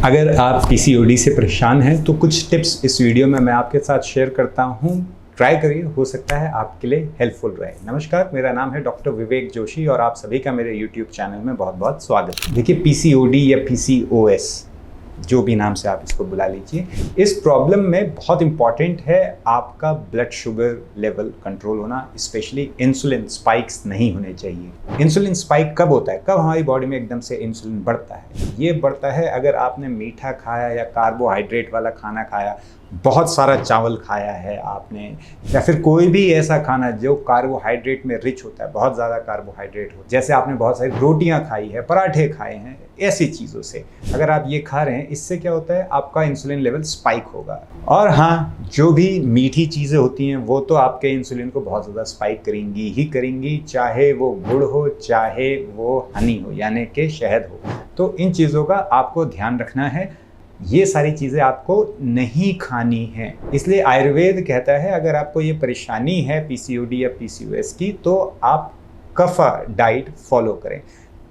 अगर आप पीसीओडी से परेशान हैं तो कुछ टिप्स इस वीडियो में मैं आपके साथ शेयर करता हूं। ट्राई करिए, हो सकता है आपके लिए हेल्पफुल रहे। नमस्कार, मेरा नाम है डॉक्टर विवेक जोशी और आप सभी का मेरे यूट्यूब चैनल में बहुत बहुत स्वागत है। देखिए, पीसीओडी या पीसीओएस जो भी नाम से आप इसको बुला लीजिए, इस प्रॉब्लम में बहुत इंपॉर्टेंट है आपका ब्लड शुगर लेवल कंट्रोल होना, स्पेशली इंसुलिन स्पाइक्स नहीं होने चाहिए। इंसुलिन स्पाइक कब होता है, कब हमारी बॉडी में एकदम से इंसुलिन बढ़ता है? ये बढ़ता है अगर आपने मीठा खाया या कार्बोहाइड्रेट वाला खाना खाया, बहुत सारा चावल खाया है आपने, या फिर कोई भी ऐसा खाना जो कार्बोहाइड्रेट में रिच होता है, बहुत ज़्यादा कार्बोहाइड्रेट हो, जैसे आपने बहुत सारी रोटियां खाई है, पराठे खाए हैं, ऐसी चीज़ों से अगर आप ये खा रहे हैं, इससे क्या होता है, आपका इंसुलिन लेवल स्पाइक होगा। और हाँ, जो भी मीठी चीज़ें होती हैं वो तो आपके इंसुलिन को बहुत ज़्यादा स्पाइक करेंगी ही करेंगी, चाहे वो गुड़ हो, चाहे वो हनी हो यानी कि शहद हो। तो इन चीज़ों का आपको ध्यान रखना है, ये सारी चीज़ें आपको नहीं खानी है। इसलिए आयुर्वेद कहता है अगर आपको ये परेशानी है पीसीओडी या पीसीओएस की, तो आप कफा डाइट फॉलो करें।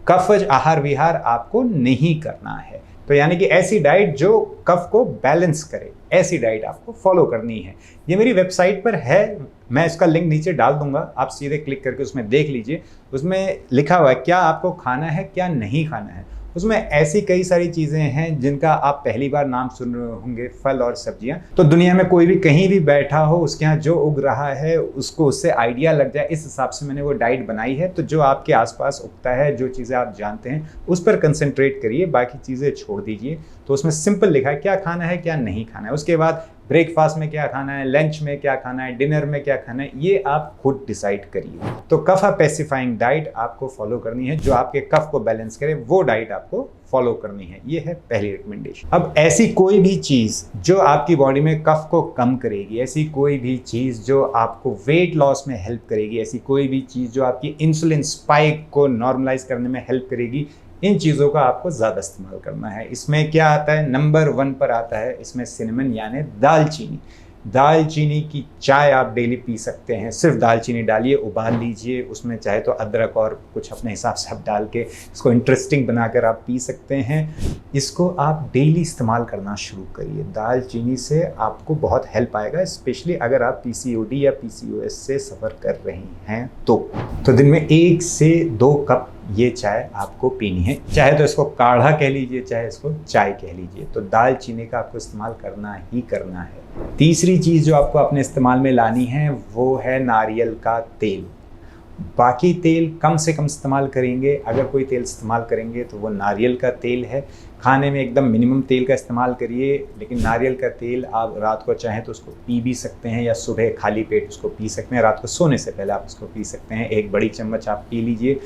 कफज आहार विहार आपको नहीं करना है, तो यानी कि ऐसी डाइट जो कफ को बैलेंस करे, ऐसी डाइट आपको फॉलो करनी है। ये मेरी वेबसाइट पर है, मैं इसका लिंक नीचे डाल दूंगा, आप सीधे क्लिक करके उसमें देख लीजिए। उसमें लिखा हुआ है क्या आपको खाना है, क्या नहीं खाना है। उसमें ऐसी कई सारी चीज़ें हैं जिनका आप पहली बार नाम सुन रहे होंगे, फल और सब्जियां। तो दुनिया में कोई भी कहीं भी बैठा हो, उसके यहाँ जो उग रहा है उसको उससे आइडिया लग जाए, इस हिसाब से मैंने वो डाइट बनाई है। तो जो आपके आसपास उगता है, जो चीज़ें आप जानते हैं, उस पर कंसंट्रेट करिए, बाकी चीज़ें छोड़ दीजिए। तो उसमें सिंपल लिखा है क्या खाना है, क्या नहीं खाना है। उसके बाद ब्रेकफास्ट में क्या खाना है, लंच में क्या खाना है, डिनर में क्या खाना है, ये आप खुद डिसाइड करिए। तो कफा पैसिफाइंग डाइट आपको फॉलो करनी है, जो आपके कफ को बैलेंस करे, वो डाइट आपको फॉलो करनी है। ये है पहली रिकमेंडेशन। अब ऐसी कोई भी चीज़ जो आपकी बॉडी में कफ को कम करेगी, ऐसी कोई भी चीज़ जो आपको वेट लॉस में हेल्प करेगी, ऐसी कोई भी चीज़ जो आपकी इंसुलिन स्पाइक को नॉर्मलाइज करने में हेल्प करेगी, इन चीज़ों का आपको ज़्यादा इस्तेमाल करना है। इसमें क्या आता है, नंबर 1 पर आता है इसमें सिनेमन यानी दालचीनी। दालचीनी की चाय आप डेली पी सकते हैं। सिर्फ दालचीनी डालिए, उबाल लीजिए, उसमें चाहे तो अदरक और कुछ अपने हिसाब से आप डाल के इसको इंटरेस्टिंग बनाकर आप पी सकते हैं। इसको आप डेली इस्तेमाल करना शुरू करिए। दालचीनी से आपको बहुत हेल्प आएगा, स्पेशली अगर आप पीसीओडी या पीसीओएस से सफ़र कर रहे हैं तो दिन में 1 से 2 कप ये चाय आपको पीनी है। चाहे तो इसको काढ़ा कह लीजिए, चाहे इसको चाय कह लीजिए। तो दालचीनी का आपको इस्तेमाल करना ही करना है। तीसरी चीज़ जो आपको अपने इस्तेमाल में लानी है वो है नारियल का तेल। बाकी तेल कम से कम इस्तेमाल करेंगे, अगर कोई तेल इस्तेमाल करेंगे तो वो नारियल का तेल है। खाने में एकदम मिनिमम तेल का इस्तेमाल करिए, लेकिन नारियल का तेल आप रात को चाहें तो उसको पी भी सकते हैं, या सुबह खाली पेट उसको पी सकते हैं। रात को सोने से पहले आप उसको पी सकते हैं, 1 बड़ी चम्मच आप पी लीजिए।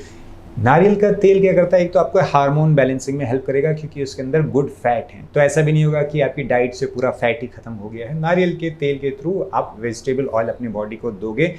नारियल का तेल क्या करता है, एक तो आपको हार्मोन बैलेंसिंग में हेल्प करेगा क्योंकि उसके अंदर गुड फैट है। तो ऐसा भी नहीं होगा कि आपकी डाइट से पूरा फैट ही खत्म हो गया है। नारियल के तेल के थ्रू आप वेजिटेबल ऑयल अपनी बॉडी को दोगे,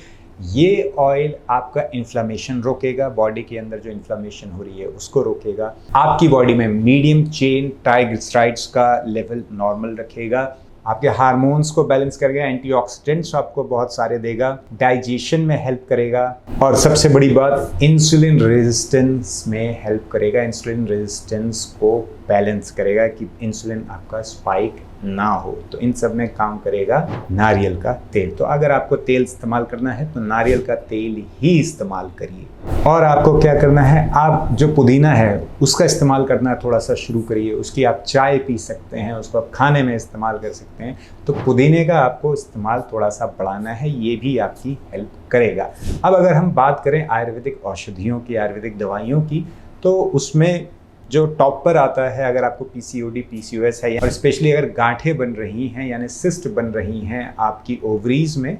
ये ऑयल आपका इन्फ्लेमेशन रोकेगा, बॉडी के अंदर जो इन्फ्लेमेशन हो रही है उसको रोकेगा, आपकी बॉडी में मीडियम चेन ट्राइग्लिसराइड्स का लेवल नॉर्मल रखेगा, आपके हार्मोन्स को बैलेंस करेगा, एंटीऑक्सीडेंट्स आपको बहुत सारे देगा, डाइजेशन में हेल्प करेगा, और सबसे बड़ी बात इंसुलिन रेजिस्टेंस में हेल्प करेगा। इंसुलिन रेजिस्टेंस को बैलेंस करेगा कि इंसुलिन आपका स्पाइक ना हो। तो इन सब में काम करेगा नारियल का तेल। तो अगर आपको तेल इस्तेमाल करना है तो नारियल का तेल ही इस्तेमाल करिए। और आपको क्या करना है, आप जो पुदीना है उसका इस्तेमाल करना थोड़ा सा शुरू करिए। उसकी आप चाय पी सकते हैं, उसको आप खाने में इस्तेमाल कर सकते हैं। तो पुदीने का आपको इस्तेमाल थोड़ा सा बढ़ाना है, ये भी आपकी हेल्प करेगा। अब अगर हम बात करें आयुर्वेदिक औषधियों की, आयुर्वेदिक दवाइयों की, तो उसमें जो टॉप पर आता है, अगर आपको पीसीओडी पीसीओएस है, और स्पेशली अगर गांठें बन रही हैं यानी सिस्ट बन रही हैं आपकी ओवरीज में,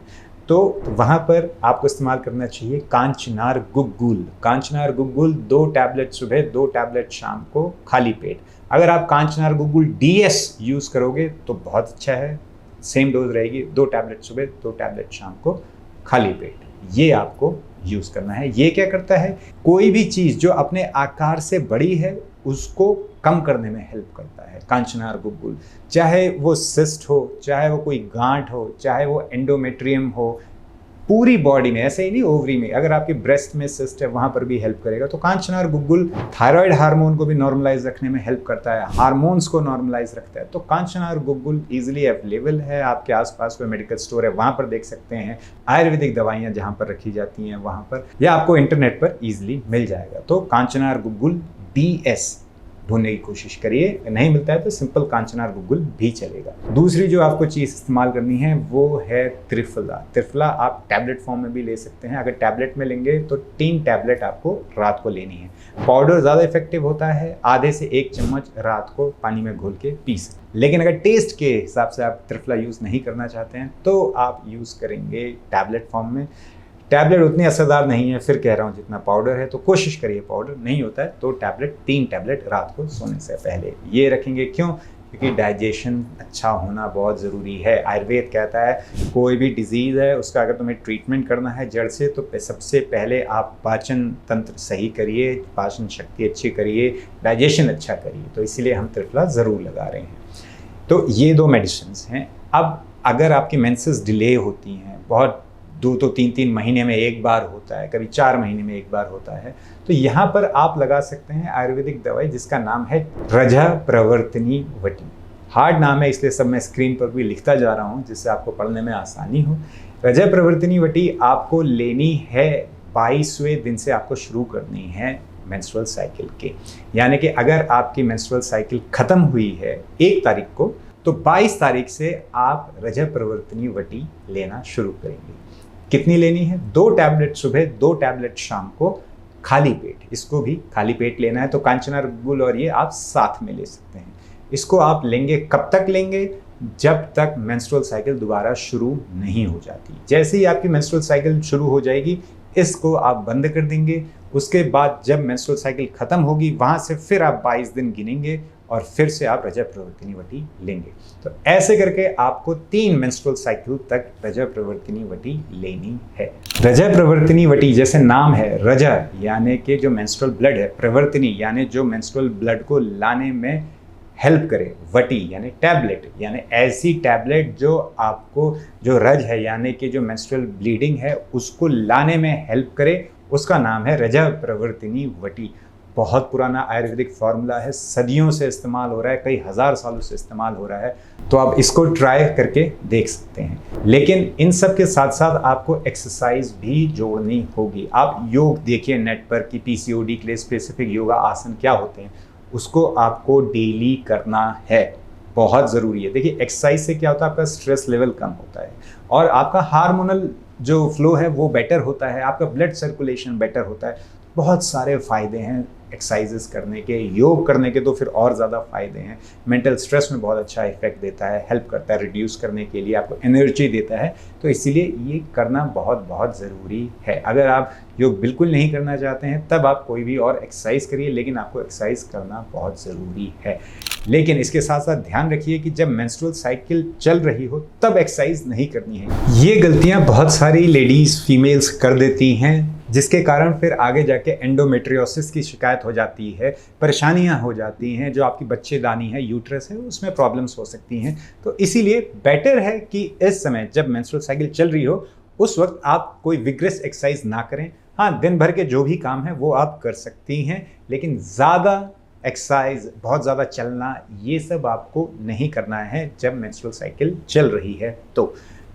तो वहाँ पर आपको इस्तेमाल करना चाहिए कांचनार गुग्गुल। कांचनार गुग्गुल 2 टैबलेट सुबह, 2 टैबलेट शाम को खाली पेट। अगर आप कांचनार गुग्गुल डीएस यूज़ करोगे तो बहुत अच्छा है, सेम डोज रहेगी, 2 टैबलेट सुबह, 2 टैबलेट शाम को खाली पेट। ये आपको यूज़ करना है। ये क्या करता है, कोई भी चीज़ जो अपने आकार से बड़ी है उसको कम करने में हेल्प करता है कांचनार गुग्गुल। चाहे वो सिस्ट हो, चाहे वो कोई गांठ हो, चाहे वो एंडोमेट्रियम हो, पूरी बॉडी में, ऐसे ही नहीं ओवरी में, अगर आपके ब्रेस्ट में सिस्ट है वहाँ पर भी हेल्प करेगा। तो कांचनार गुग्गुल थायराइड हार्मोन को भी नॉर्मलाइज रखने में हेल्प करता है, हार्मोन्स को नॉर्मलाइज रखता है। तो कांचनार गुग्गुल ईजिली अवेलेबल है, आपके आसपास कोई मेडिकल स्टोर है वहाँ पर देख सकते हैं, आयुर्वेदिक दवाइयाँ जहाँ पर रखी जाती हैं वहाँ पर, या आपको इंटरनेट पर ईजिली मिल जाएगा। तो कांचनार गुग्गुल BS ढूंढने की कोशिश करिए, नहीं मिलता है तो सिंपल कांचनार गुग्गुल भी चलेगा। दूसरी जो आपको चीज़ इस्तेमाल करनी है वो है त्रिफला। त्रिफला आप टैबलेट फॉर्म में भी ले सकते हैं। अगर टैबलेट में लेंगे तो 3 टैबलेट आपको रात को लेनी है। पाउडर ज़्यादा इफेक्टिव होता है, आधे से 1 चम्मच रात को पानी में घोल के पी सकते। लेकिन अगर टेस्ट के हिसाब से आप त्रिफला यूज़ नहीं करना चाहते हैं तो आप यूज़ करेंगे टैबलेट फॉर्म में। टैबलेट उतनी असरदार नहीं है, फिर कह रहा हूँ, जितना पाउडर है, तो कोशिश करिए। पाउडर नहीं होता है तो टैबलेट 3 टैबलेट रात को सोने से पहले ये रखेंगे। क्यों? क्योंकि डाइजेशन अच्छा होना बहुत ज़रूरी है। आयुर्वेद कहता है कोई भी डिजीज़ है उसका अगर तुम्हें ट्रीटमेंट करना है जड़ से तो सबसे पहले आप पाचन तंत्र सही करिए, पाचन शक्ति अच्छी करिए, डाइजेशन अच्छा करिए। तो इसीलिए हम त्रिफला ज़रूर लगा रहे हैं। तो ये 2 मेडिसिन हैं। अब अगर आपकी मेंसेस डिले होती हैं, बहुत 2 तो 3 महीने में एक बार होता है, कभी 4 महीने में एक बार होता है, तो यहाँ पर आप लगा सकते हैं आयुर्वेदिक दवाई जिसका नाम है रजा प्रवर्तनी वटी। हार्ड नाम है इसलिए सब मैं स्क्रीन पर भी लिखता जा रहा हूँ जिससे आपको पढ़ने में आसानी हो। रजा प्रवर्तनी वटी आपको लेनी है 22वें दिन से आपको शुरू करनी है मेंस्ट्रुअल साइकिल के। यानी कि अगर आपकी मेंस्ट्रुअल साइकिल ख़त्म हुई है 1 तारीख को, तो 22 तारीख से आप रजा प्रवर्तनी वटी लेना शुरू करेंगे। कितनी लेनी है? 2 टैबलेट सुबह, 2 टैबलेट शाम को, खाली पेट। इसको भी खाली पेट लेना है। तो कांचनार गुग्गुल और ये आप साथ में ले सकते हैं। इसको आप लेंगे, कब तक लेंगे? जब तक मेंस्ट्रुअल साइकिल दोबारा शुरू नहीं हो जाती। जैसे ही आपकी मेंस्ट्रुअल साइकिल शुरू हो जाएगी इसको आप बंद कर देंगे। उसके बाद जब मेंस्ट्रुअल साइकिल ख़त्म होगी वहाँ से फिर आप 22 दिन गिनेंगे और फिर से आप रजा प्रवर्तनी वटी लेंगे। तो ऐसे करके आपको 3 मेंस्ट्रुअल साइकिल तक रजा प्रवर्तनी वटी लेनी है। रजा प्रवर्तनी वटी जैसे नाम है, रजा यानी कि जो मेंस्ट्रुअल ब्लड है, प्रवर्तनी यानी जो मेंस्ट्रुअल ब्लड को लाने में हेल्प करे, वटी यानी टैबलेट, यानी ऐसी टैबलेट जो आपको जो रज है यानी कि जो मेंस्ट्रुअल ब्लीडिंग है उसको लाने में हेल्प करे, उसका नाम है रजा प्रवर्तनी वटी। बहुत पुराना आयुर्वेदिक फार्मूला है, सदियों से इस्तेमाल हो रहा है, कई हज़ार सालों से इस्तेमाल हो रहा है। तो आप इसको ट्राई करके देख सकते हैं। लेकिन इन सब के साथ साथ आपको एक्सरसाइज भी जोड़नी होगी। आप योग देखिए नेट पर कि PCOD के लिए स्पेसिफिक योगा आसन क्या होते हैं, उसको आपको डेली करना है, बहुत ज़रूरी है। देखिए एक्सरसाइज से क्या होता है, आपका स्ट्रेस लेवल कम होता है और आपका हार्मोनल जो फ्लो है वो बेटर होता है, आपका ब्लड सर्कुलेशन बेटर होता है। बहुत सारे फ़ायदे हैं एक्सरसाइजेस करने के, योग करने के तो फिर और ज़्यादा फ़ायदे हैं। मेंटल स्ट्रेस में बहुत अच्छा इफेक्ट देता है, हेल्प करता है रिड्यूस करने के लिए, आपको एनर्जी देता है। तो इसीलिए ये करना बहुत बहुत ज़रूरी है। अगर आप योग बिल्कुल नहीं करना चाहते हैं तब आप कोई भी और एक्सरसाइज करिए, लेकिन आपको एक्सरसाइज करना बहुत ज़रूरी है। लेकिन इसके साथ साथ ध्यान रखिए कि जब मेंस्ट्रुअल साइकिल चल रही हो तब एक्सरसाइज नहीं करनी है। ये गलतियाँ बहुत सारी लेडीज़ फीमेल्स कर देती हैं जिसके कारण फिर आगे जाके एंडोमेट्रियोसिस की शिकायत हो जाती है, परेशानियां हो जाती हैं, जो आपकी बच्चेदानी है, यूट्रस है, उसमें प्रॉब्लम्स हो सकती हैं। तो इसीलिए बेटर है कि इस समय जब मेंस्ट्रुअल साइकिल चल रही हो उस वक्त आप कोई विग्रेस एक्सरसाइज ना करें। हाँ, दिन भर के जो भी काम है वो आप कर सकती हैं, लेकिन ज़्यादा एक्सरसाइज, बहुत ज़्यादा चलना, ये सब आपको नहीं करना है जब मेंस्ट्रुअल साइकिल चल रही है।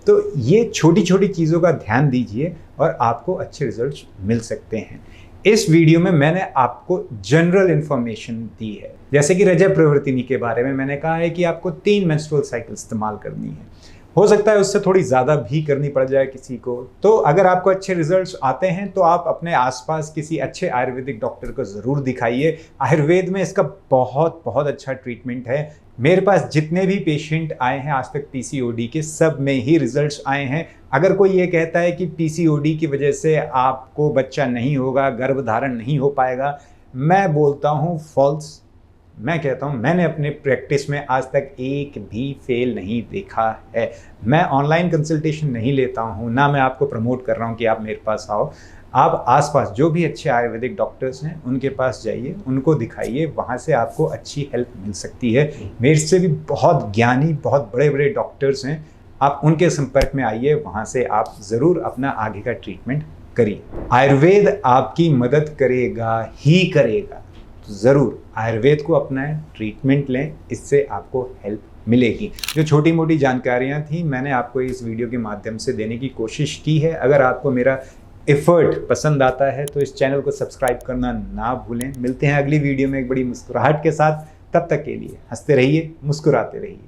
तो ये छोटी छोटी चीज़ों का ध्यान दीजिए और आपको अच्छे रिजल्ट्स मिल सकते हैं। इस वीडियो में मैंने आपको जनरल इन्फॉर्मेशन दी है, जैसे कि रजा प्रवर्तनी के बारे में मैंने कहा है कि आपको 3 मेंस्ट्रुअल साइकिल इस्तेमाल करनी है। हो सकता है उससे थोड़ी ज़्यादा भी करनी पड़ जाए किसी को। तो अगर आपको अच्छे रिजल्ट्स आते हैं तो आप अपने आसपास किसी अच्छे आयुर्वेदिक डॉक्टर को ज़रूर दिखाइए। आयुर्वेद में इसका बहुत बहुत अच्छा ट्रीटमेंट है। मेरे पास जितने भी पेशेंट आए हैं आज तक PCOD के, सब में ही रिजल्ट्स आए हैं। अगर कोई ये कहता है कि PCOD की वजह से आपको बच्चा नहीं होगा, गर्भधारण नहीं हो पाएगा, मैं बोलता हूँ फॉल्स। मैं कहता हूँ मैंने अपने प्रैक्टिस में आज तक एक भी फेल नहीं देखा है। मैं ऑनलाइन कंसल्टेशन नहीं लेता हूँ, ना मैं आपको प्रमोट कर रहा हूँ कि आप मेरे पास आओ। आप आसपास जो भी अच्छे आयुर्वेदिक डॉक्टर्स हैं उनके पास जाइए, उनको दिखाइए, वहाँ से आपको अच्छी हेल्प मिल सकती है। मेरे से भी बहुत ज्ञानी, बहुत बड़े बड़े डॉक्टर्स हैं, आप उनके संपर्क में आइए, वहाँ से आप ज़रूर अपना आगे का ट्रीटमेंट करिए। आयुर्वेद आपकी मदद करेगा ही करेगा, तो ज़रूर आयुर्वेद को अपनाएं, ट्रीटमेंट लें, इससे आपको हेल्प मिलेगी। जो छोटी मोटी जानकारियाँ थी मैंने आपको इस वीडियो के माध्यम से देने की कोशिश की है। अगर आपको मेरा एफर्ट पसंद आता है तो इस चैनल को सब्सक्राइब करना ना भूलें। मिलते हैं अगली वीडियो में एक बड़ी मुस्कुराहट के साथ। तब तक के लिए हंसते रहिए, मुस्कुराते रहिए।